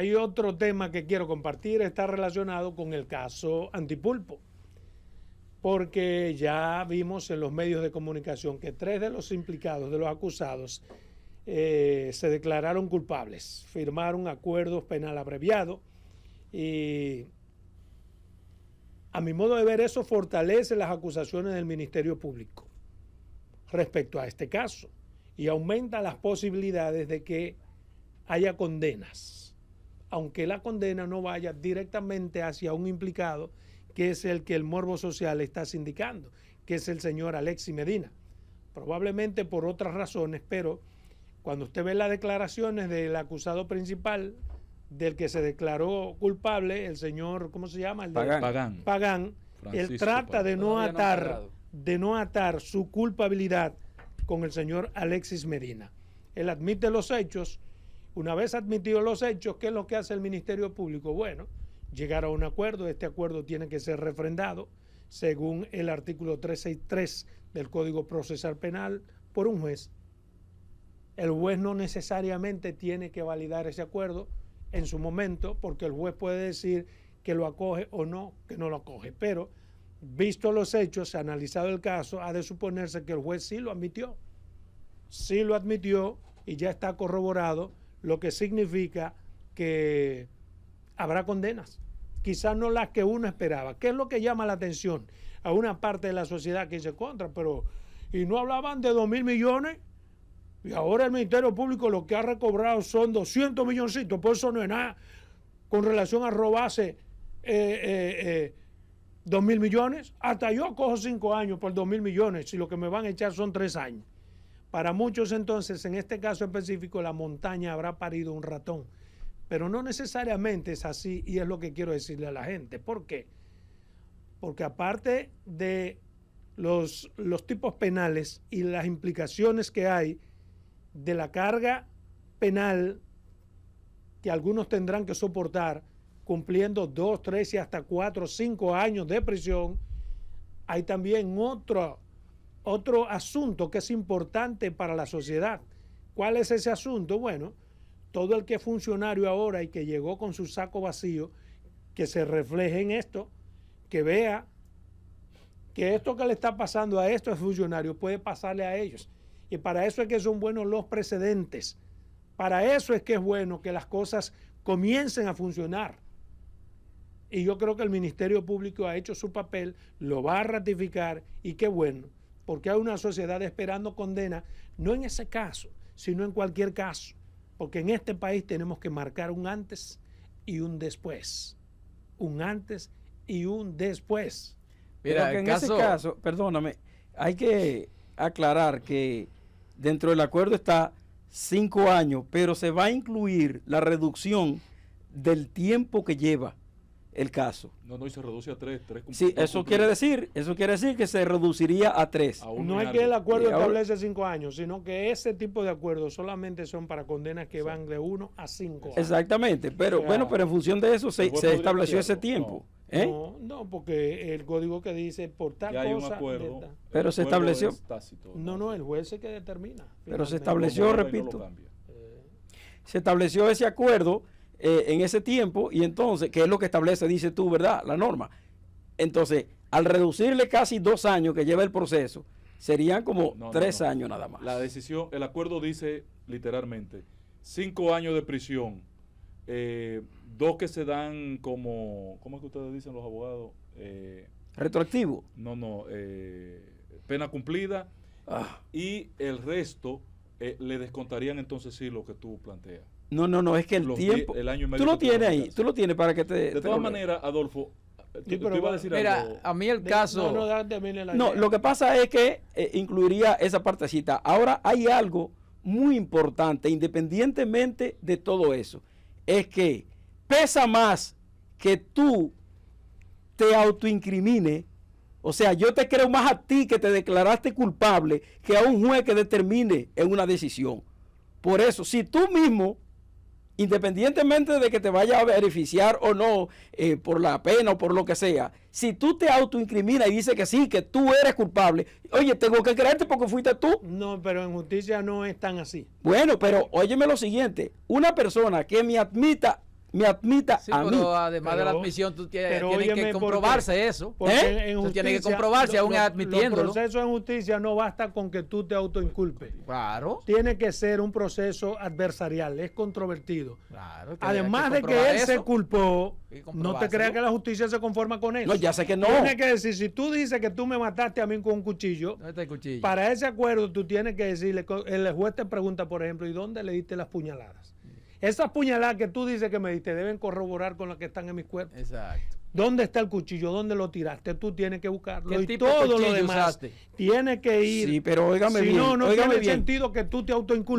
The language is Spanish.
hay otro tema que quiero compartir, está relacionado con el caso Antipulpo, porque ya vimos en los medios de comunicación que 3 de los implicados, de los acusados, se declararon culpables, firmaron acuerdos penal abreviados y a mi modo de ver eso fortalece las acusaciones del Ministerio Público respecto a este caso y aumenta las posibilidades de que haya condenas, aunque la condena no vaya directamente hacia un implicado, que es el que el morbo social está sindicando, que es el señor Alexis Medina. Probablemente por otras razones, pero cuando usted ve las declaraciones del acusado principal, del que se declaró culpable, el señor, ¿cómo se llama? Pagán, él trata de no atar su culpabilidad con el señor Alexis Medina. Él admite los hechos. Una vez admitidos los hechos, ¿qué es lo que hace el Ministerio Público? Bueno, llegar a un acuerdo. Este acuerdo tiene que ser refrendado según el artículo 363 del Código Procesal Penal por un juez. El juez no necesariamente tiene que validar ese acuerdo en su momento, porque el juez puede decir que lo acoge o no, que no lo acoge. Pero, visto los hechos, analizado el caso, ha de suponerse que el juez sí lo admitió. Sí lo admitió y ya está corroborado, lo que significa que habrá condenas. Quizás no las que uno esperaba. ¿Qué es lo que llama la atención a una parte de la sociedad que dice contra? Pero, ¿y no hablaban de 2.000 millones? Y ahora el Ministerio Público lo que ha recobrado son 200 milloncitos, por eso no es nada con relación a robarse 2.000 millones. Hasta yo cojo 5 años por 2.000 millones, si lo que me van a echar son 3 años. Para muchos entonces, en este caso específico, la montaña habrá parido un ratón. Pero no necesariamente es así y es lo que quiero decirle a la gente. ¿Por qué? Porque aparte de los tipos penales y las implicaciones que hay de la carga penal que algunos tendrán que soportar cumpliendo 2, 3 y hasta 4, 5 años de prisión, hay también otro asunto que es importante para la sociedad. ¿Cuál es ese asunto? Bueno, todo el que es funcionario ahora y que llegó con su saco vacío, que se refleje en esto, que vea que esto que le está pasando a estos funcionarios puede pasarle a ellos. Y para eso es que son buenos los precedentes. Para eso es que es bueno que las cosas comiencen a funcionar. Y yo creo que el Ministerio Público ha hecho su papel, lo va a ratificar y qué bueno, porque hay una sociedad esperando condena, no en ese caso, sino en cualquier caso. Porque en este país tenemos que marcar un antes y un después. Un antes y un después. Mira, pero que en ese caso, perdóname, hay que aclarar que dentro del acuerdo está 5 años, pero se va a incluir la reducción del tiempo que lleva el caso. No, y se reduce a 3. Sí, eso quiere decir que se reduciría a 3. No es que el acuerdo establece 5 años, sino que ese tipo de acuerdos solamente son para condenas que van de 1 a 5 años. Exactamente, pero bueno, pero en función de eso se estableció ese tiempo. No, porque el código que dice por tal cosa. Hay un acuerdo, pero se estableció. No, el juez es que determina. Pero se estableció, repito, se estableció ese acuerdo en ese tiempo y entonces, ¿qué es lo que establece, dice tú, verdad? La norma. Entonces, al reducirle casi 2 años que lleva el proceso, serían como 3 años nada más. La decisión, el acuerdo dice literalmente 5 años de prisión. 2 que se dan como, ¿cómo es que ustedes dicen los abogados? Retroactivo. Pena cumplida. Y el resto le descontarían entonces sí lo que tú planteas. No, es que el tiempo. El año y medio tú lo tienes ahí, tú lo tienes para que te. De todas maneras, Adolfo, tú ibas a decir algo. A mí el caso. No, lo que pasa es que incluiría esa partecita. Ahora hay algo muy importante, independientemente de todo eso. Es que pesa más que tú te autoincrimines. O sea, yo te creo más a ti que te declaraste culpable que a un juez que determine en una decisión. Por eso, si tú mismo, independientemente de que te vaya a beneficiar o no por la pena o por lo que sea, si tú te autoincriminas y dices que sí, que tú eres culpable, oye, tengo que creerte porque fuiste tú. No, pero en justicia no es tan así. Bueno, pero óyeme lo siguiente, una persona que me admita me admita sí, a mí. Pero además de la admisión, tú tienes que comprobarse eso. Eso tiene que comprobarse aún admitiéndolo. Los procesos en justicia no basta con que tú te autoinculpes. Claro. Tiene que ser un proceso adversarial, es controvertido. Claro. Además de que él se culpó, no te creas que la justicia se conforma con eso. No, ya sé que no. Tienes que decir, si tú dices que tú me mataste a mí con un cuchillo, ¿dónde está el cuchillo? Para ese acuerdo tú tienes que decirle, el juez te pregunta, por ejemplo, ¿y dónde le diste las puñaladas? Esas puñaladas que tú dices que me diste deben corroborar con las que están en mi cuerpo. Exacto. ¿Dónde está el cuchillo? ¿Dónde lo tiraste? Tú tienes que buscarlo. ¿Qué Y tipo de todo lo cuchillo demás usaste? tiene que ir. Sí, pero óigame si bien. no, no óigame tiene bien. sentido que tú te autoinculpes.